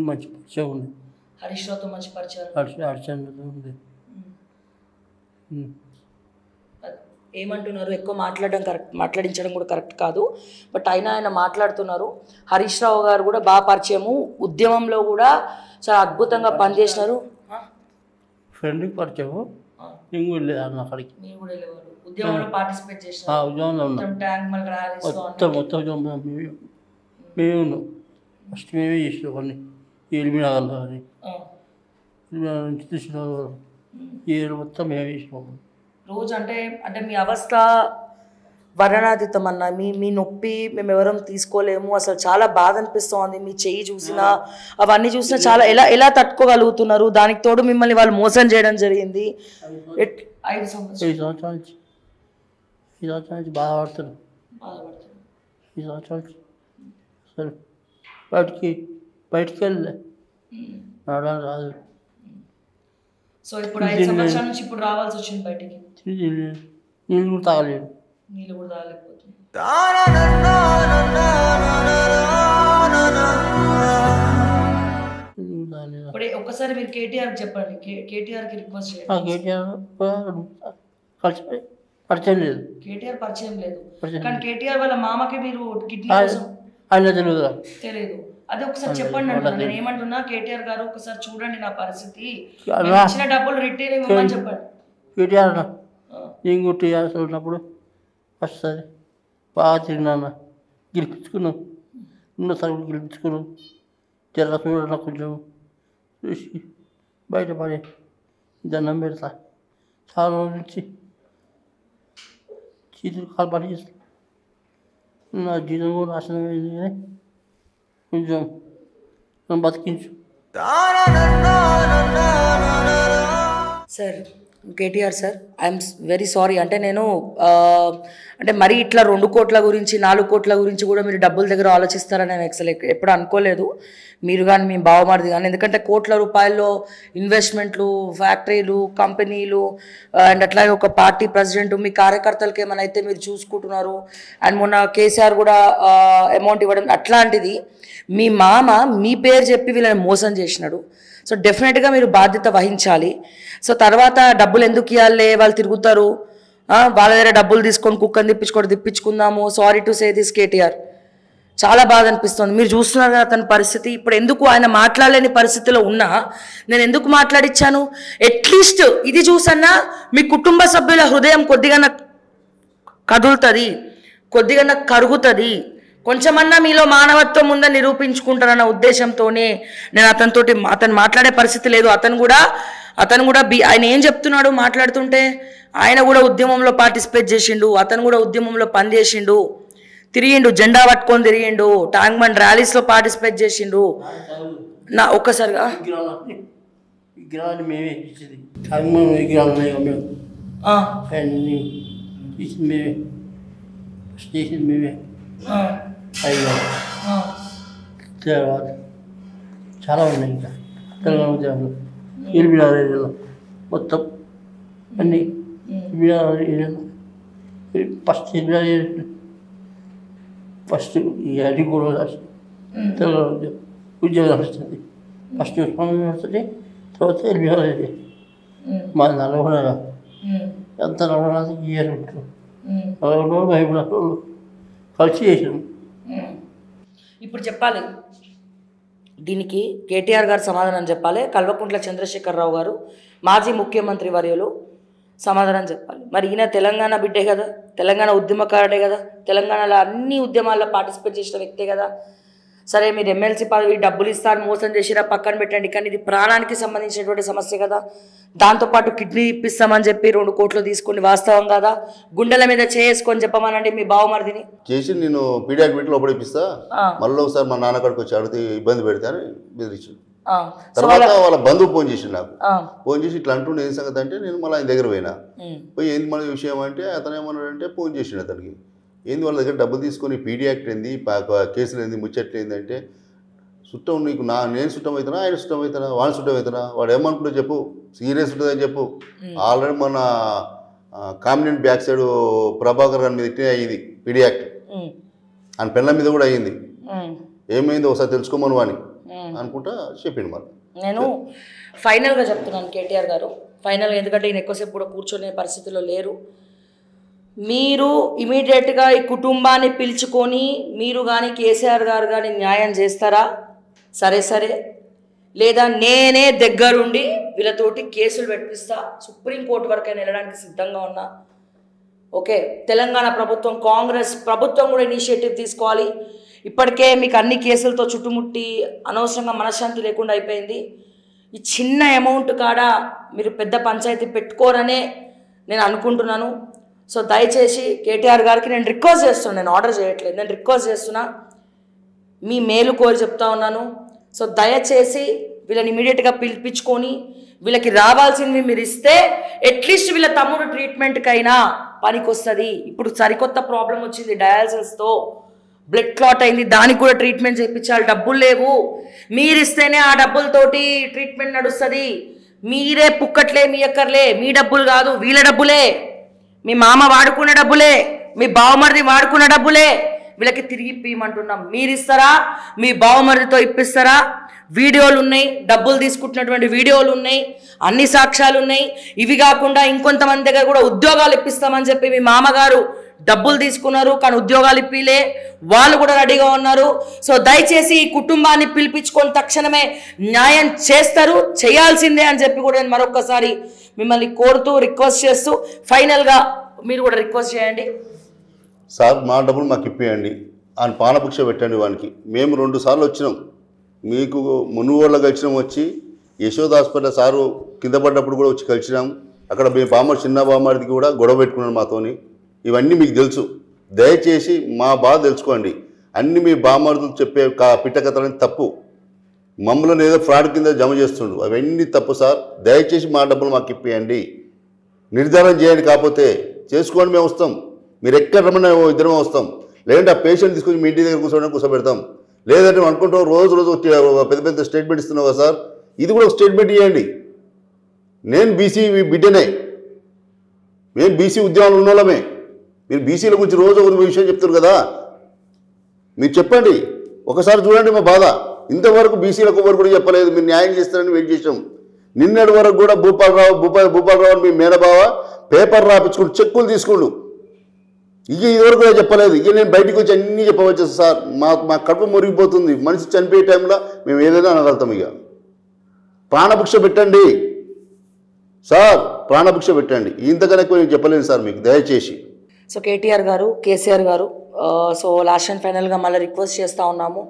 మంచి పరిచయం ఉంది. హరీష్ రావుతో మంచి పరిచయం. హరిశన్నతో ఉంది. ఏమంటున్నారు? ఎక్కువ మాట్లాడించడం కూడా కరెక్ట్ కాదు, బట్ అయినా ఆయన మాట్లాడుతున్నారు. హరీష్ రావు గారు కూడా బాగా పరిచయము, ఉద్యమంలో కూడా చాలా అద్భుతంగా పనిచేసినారు. ఫ్రెండ్కి పరిచయము. నేను కూడా వెళ్ళేదాన్ని అక్కడికి. మీరు కూడా వెళ్ళేవారు, ఉద్యమంలో పార్టిసిపేట్ చేసినారు. ఉద్యమంలో ఉన్నాం. మొత్తం మేము ఉన్నాం. ఫస్ట్ మేమే చేసినాం అన్ని. ఎలిమినాగల్లో అని నుంచి తీసిన ఏడు మొత్తం మేమే చేసినాం రోజు. అంటే మీ అవస్థ వర్ణనాతీతం అన్న. మీ నొప్పి మేము ఎవరం తీసుకోలేము. అసలు చాలా బాధ అనిపిస్తోంది. మీ చెయ్యి చూసినా అవన్నీ చూసినా చాలా ఎలా తట్టుకోగలుగుతున్నారు? దానికి తోడు మిమ్మల్ని వాళ్ళు మోసం చేయడం జరిగింది. 5 సంవత్సరాల నుంచి బాధపడుతున్నాం. 5 సంవత్సరాల నుంచి అసలు బయటికి వెళ్ళలే, రావడం రాదు. సో ఇప్పుడు 5 సంవత్సరాల నుంచి ఇప్పుడు రావాల్సి వచ్చింది బయటికి. నీళ్ళు కూడా తాగలేదు. నీళ్ళు కూడా తాగలేకపోతుంది. ఇప్పుడు ఒక్కసారి మీరు కేటీఆర్ చెప్పండి, కేటీఆర్కి రిక్వెస్ట్ చేయండి. కేటీఆర్ పరిచయం లేదు. కేటీఆర్ పరిచయం లేదు, కానీ కేటీఆర్ వాళ్ళ మామకి మీరు కిడ్నీ కోసం ఆయన తెలియదు. అదే ఒకసారి చెప్పండి అంటున్నా. నేను ఏమంటున్నా, కేటీఆర్ గారు ఒకసారి చూడండి నా పరిస్థితి, ఇచ్చిన డబ్బులు రిటర్న్ ఇవ్వమని చెప్పండి. కేటీఆర్ నేను గుర్తు ఉన్నప్పుడు వస్తుంది. బాగా తిన్నా గెలిపించుకున్నాం. ఉన్నసారి గెలిపించుకున్నాం. జర చూడన్నా కొంచెం చూసి బయటపడి దండం పెడతా. చాలా రోజుల నుంచి చేతులు కాలు పని చేస్తాను. నా జీవితం కూడా నాశనం అయింది, కానీ కొంచెం నన్ను బతికించు. Sir, KTR sir, I'm very sorry. అంటే నేను అంటే మరీ ఇట్లా 2 కోట్ల గురించి 4 కోట్ల గురించి కూడా మీరు డబ్బుల దగ్గర ఆలోచిస్తారని నేను ఎప్పుడు అనుకోలేదు, మీరు కానీ మీ బావమరిది కానీ. ఎందుకంటే కోట్ల రూపాయల్లో ఇన్వెస్ట్మెంట్లు, ఫ్యాక్టరీలు, కంపెనీలు అండ్ అట్లాగే ఒక పార్టీ ప్రెసిడెంట్, మీ కార్యకర్తలకి ఏమైనా అయితే మీరు చూసుకుంటున్నారు. అండ్ మొన్న కేసీఆర్ కూడా అమౌంట్ ఇవ్వడం, అట్లాంటిది మీ మామ మీ పేరు చెప్పి వీళ్ళని మోసం చేసినాడు. సో డెఫినెట్గా మీరు బాధ్యత వహించాలి. సో తర్వాత డబ్బులు ఎందుకు ఇవ్వాలి, వాళ్ళు తిరుగుతారు, వాళ్ళ దగ్గర డబ్బులు తీసుకొని కుక్కని తిప్పించుకుందాము. Sorry to say this KTR, చాలా బాధ అనిపిస్తుంది. మీరు చూస్తున్నారు కదా అతని పరిస్థితి. ఇప్పుడు ఎందుకు ఆయన మాట్లాడలేని పరిస్థితిలో ఉన్నా నేను ఎందుకు మాట్లాడిచ్చాను? అట్లీస్ట్ ఇది చూసన్నా మీ కుటుంబ సభ్యుల హృదయం కొద్దిగా కదులుతుంది, కొద్దిగా కరుగుతుంది, కొంచెమన్నా మీలో మానవత్వం ఉందని నిరూపించుకుంటారన్న ఉద్దేశంతోనే నేను అతను మాట్లాడే పరిస్థితి లేదు. అతను కూడా ఆయన ఏం చెప్తున్నాడు మాట్లాడుతుంటే, ఆయన కూడా ఉద్యమంలో పార్టిసిపేట్ చేసిండు, అతను కూడా ఉద్యమంలో పనిచేసిండు, తిరిగిండు, జెండా పట్టుకొని తిరిగిండు, ట్యాంక్ బండ్ ర్యాలీస్లో పార్టిసిపేట్ చేసిండు. నా ఒక్కసారిగా విగ్రహాన్ని మేమే ఇచ్చింది, ట్యాంక్ బండ్ విగ్రహాలు మేము తీసింది మేమే, చేసింది మేమే. అయ్యో తర్వాత చాలా ఉన్నాయి ఇంకా తెలంగాణ ఉద్యమంలో ఇరుబిడాల ఏరియాలో మొత్తం అన్నీ ఇరుబిడాల ఏరియాలో ఫస్ట్ ఈ అడి కూడా తెలంగాణ ఉద్యోగం నడుస్తుంది. ఫస్ట్ నడుస్తుంది, తర్వాత ఇరుబిడాల ఏరియా మా నల్గొండ ఎంత నల్గొండ ఇయర్ ఉంటారు, నల్గొండ భయపడ కలిసి చేసాం. ఇప్పుడు చెప్పాలి దీనికి కేటీఆర్ గారు సమాధానం చెప్పాలి, కల్వకుంట్ల చంద్రశేఖరరావు గారు మాజీ ముఖ్యమంత్రి వర్యులు సమాధానం చెప్పాలి. మరి ఈయన తెలంగాణ బిడ్డే కదా, తెలంగాణ ఉద్యమకారుడే కదా, తెలంగాణలో అన్ని ఉద్యమాల్లో పార్టిసిపేట్ చేసిన వ్యక్తే కదా. సరే మీరు ఎమ్మెల్సీ పదవి డబ్బులు ఇస్తారు మోసం చేసిరా పక్కన పెట్టండి, కానీ ఇది ప్రాణానికి సంబంధించినటువంటి సమస్య కదా. దాంతోపాటు కిడ్నీ ఇప్పిస్తామని చెప్పి 2 కోట్లు తీసుకుని వాస్తవం కదా, గుండెల మీద చేసుకొని చెప్పమనండి మీ బావమరిదిని చేసి నేను పీడియాక్ పెట్టి లోపల ఇప్పిస్తా, మళ్ళీ ఒకసారి మా నాన్నకాడికి వచ్చి అడిగితే ఇబ్బంది పెడతా అని బెదిరించాడు. తర్వాత వాళ్ళ బంధువు ఫోన్ చేసి నాకు ఫోన్ చేసి ఇట్లా అంటుండే ఏం సంగతి అంటే, నేను మళ్ళీ ఆయన దగ్గర పోయినా, పోయి ఏంది మన విషయం అంటే అతను ఏమన్నాడంటే ఫోన్ చేసిండు అతనికి, ఏంది వాళ్ళ దగ్గర డబ్బులు తీసుకొని పీడియాక్ట్ ఏంది కేసులు ఏంది ముచ్చట్లు ఏంటంటే, చుట్టం నీకు నేను చుట్టం అవుతానా ఆయన చుట్టం అవుతానా వాళ్ళు చుట్టం అవుతానా, వాడు ఏమనుకుంటా చెప్పు, సీరియస్ ఉంటుందని చెప్పు. ఆల్రెడీ మన కామినెంట్ బ్యాక్ సైడ్ ప్రభాకర్ గారి మీద ఇట్టే అయ్యింది పీడియాక్ట్, ఆయన పిల్లల మీద కూడా అయ్యింది, ఏమైంది ఒకసారి తెలుసుకోమను అని అనుకుంటా చెప్పిండు. మరి నేను ఫైనల్గా చెప్తున్నాను కేటీఆర్ గారు, ఫైనల్గా, ఎందుకంటే ఈయన ఎక్కువసేపు కూడా కూర్చొనే పరిస్థితిలో లేరు. మీరు ఇమీడియట్గా ఈ కుటుంబాన్ని పిలుచుకొని మీరు కానీ కేసీఆర్ గారు కానీ న్యాయం చేస్తారా? సరే, లేదా నేనే దగ్గరుండి వీళ్ళతోటి కేసులు పెట్టిస్తా, సుప్రీంకోర్టు వరకైనా వెళ్ళడానికి సిద్ధంగా ఉన్నా. ఓకే, తెలంగాణ ప్రభుత్వం, కాంగ్రెస్ ప్రభుత్వం కూడా ఇనిషియేటివ్ తీసుకోవాలి. ఇప్పటికే మీకు అన్ని కేసులతో చుట్టుముట్టి అనవసరంగా మనశ్శాంతి లేకుండా అయిపోయింది. ఈ చిన్న అమౌంట్ కాడ మీరు పెద్ద పంచాయతీ పెట్టుకోరనే నేను అనుకుంటున్నాను. సో దయచేసి కేటీఆర్ గారికి నేను రిక్వెస్ట్ చేస్తున్నాను, నేను ఆర్డర్ చేయట్లేదు, నేను రిక్వెస్ట్ చేస్తున్నా, మీ మేలు కోరి చెప్తా ఉన్నాను. సో దయచేసి వీళ్ళని ఇమీడియట్గా పిలిపించుకొని వీళ్ళకి రావాల్సింది మీరు ఇస్తే అట్లీస్ట్ వీళ్ళ తమ్ముడు ట్రీట్మెంట్కైనా పనికి వస్తుంది. ఇప్పుడు సరికొత్త ప్రాబ్లం వచ్చింది, డయాలసిస్తో బ్లడ్ క్లాట్ అయింది, దానికి కూడా ట్రీట్మెంట్ చేయించాలి, డబ్బులు లేవు, మీరు ఇస్తేనే ఆ డబ్బులతోటి ట్రీట్మెంట్ నడుస్తుంది. మీరే పుక్కట్లే మీ ఎక్కర్లే, మీ డబ్బులు కాదు వీళ్ళ డబ్బులే, మీ మామ వాడుకునే డబ్బులే, మీ బావమరిది వాడుకున్న డబ్బులే వీళ్ళకి తిరిగి ఇప్పిమంటున్నాం. మీరు ఇస్తారా? మీ బావమరిదితో ఇప్పిస్తారా? వీడియోలు ఉన్నాయి, డబ్బులు తీసుకుంటున్నటువంటి వీడియోలు ఉన్నాయి, అన్ని సాక్ష్యాలు ఉన్నాయి. ఇవి కాకుండా ఇంకొంతమంది దగ్గర కూడా ఉద్యోగాలు ఇప్పిస్తామని చెప్పి మీ మామగారు డబ్బులు తీసుకున్నారు, కానీ ఉద్యోగాలు ఇప్పిలే, వాళ్ళు కూడా రెడీగా ఉన్నారు. సో దయచేసి ఈ కుటుంబాన్ని పిలిపించుకొని తక్షణమే న్యాయం చేస్తారు, చేయాల్సిందే అని చెప్పి కూడా నేను మరొకసారి మిమ్మల్ని కోరుతూ రిక్వెస్ట్ చేస్తూ ఫైనల్గా మీరు కూడా రిక్వెస్ట్ చేయండి. సార్ మా డబ్బులు మాకు ఇప్పేయండి, ఆయన పానపక్ష పెట్టండి వానికి. మేము 2 సార్లు వచ్చినాం, మీకు మునుగోళ్ళ కలిసినాం, వచ్చి యశోద హాస్పిటల్ సారు కింద పడ్డప్పుడు కూడా వచ్చి కలిసినాం. అక్కడ మీ చిన్న బామ్మడికి కూడా గొడవ పెట్టుకున్నాను మాతోని. ఇవన్నీ మీకు తెలుసు, దయచేసి మా బాధ తెలుసుకోండి. అన్ని మీ బామ్మడులు చెప్పే పిట్టకథలని తప్పు, మమ్మల్ని ఏదో ఫ్రాడ్ కింద జమ చేస్తుండు, అవన్నీ తప్పు సార్. దయచేసి మా డబ్బులు మాకు ఇప్పేయండి, నిర్ధారణ చేయండి. కాకపోతే చేసుకోండి, మేము వస్తాం. మీరు ఎక్కడ రమ్మన్నా ఇద్దరం వస్తాం, లేదంటే ఆ పేషెంట్ తీసుకొని మీ ఇంటి దగ్గర కూర్చోబెడతాం. లేదంటే అనుకుంటాం రోజు పెద్ద పెద్ద స్టేట్మెంట్ ఇస్తున్నావు కదా సార్, ఇది కూడా ఒక స్టేట్మెంట్ ఇవ్వండి. నేను బీసీ బిడ్డనే, మేము బీసీ ఉద్యమాలు ఉన్నోళ్ళమే. మీరు బీసీల గురించి రోజు ఒక విషయం చెప్తారు కదా, మీరు చెప్పండి. ఒకసారి చూడండి మా బాధ. ఇంతవరకు బీసీలకు ఎవరు కూడా చెప్పలేదు, మీరు న్యాయం చేస్తారని వెయిట్ చేసాం. నిన్నటి వరకు కూడా భూపాలరావు మీ మేనబావ పేపర్ రాపించుకుంటూ చెక్కులు తీసుకుండు. ఇక ఇదివరకు కూడా చెప్పలేదు. ఇక నేను బయటకు వచ్చి అన్నీ చెప్పవచ్చు సార్. మా కడుపు మురిగిపోతుంది. మనిషి చనిపోయే టైంలో మేము ఏదైనా అనగలుగుతాం. ఇక ప్రాణభిక్ష పెట్టండి సార్, ప్రాణభిక్ష పెట్టండి. ఇంతకన్నా ఎక్కువ నేను చెప్పలేను సార్ మీకు, దయచేసి. సో కేటీఆర్ గారు, కేసీఆర్ గారు, సో లాస్ట్ అండ్ ఫైనల్గా మళ్ళీ రిక్వెస్ట్ చేస్తూ ఉన్నాము.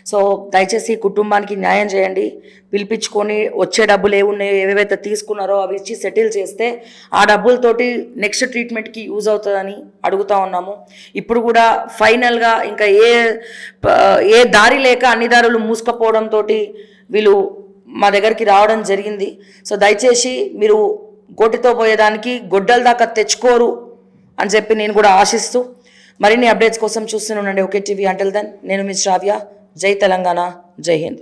సో దయచేసి కుటుంబానికి న్యాయం చేయండి. పిలిపించుకొని వచ్చే డబ్బులు ఏమున్నాయో ఏవేవైతే తీసుకున్నారో అవి ఇచ్చి సెటిల్ చేస్తే ఆ డబ్బులతోటి నెక్స్ట్ ట్రీట్మెంట్కి యూజ్ అవుతుందని అడుగుతూ ఉన్నాము. ఇప్పుడు కూడా ఫైనల్గా ఇంకా ఏ దారి లేక అన్ని దారులు మూసుకపోవడంతో వీళ్ళు మా దగ్గరికి రావడం జరిగింది. సో దయచేసి మీరు గోటితో పోయేదానికి గొడ్డల దాకా తెచ్చుకోరు అని చెప్పి నేను కూడా ఆశిస్తూ మరిన్ని అప్డేట్స్ కోసం చూస్తూనే ఉండండి ఓకే టీవీ. అంటిల్ దెన్ నేను మీ శ్రావ్య. జై తెలంగాణ, జై హింద్.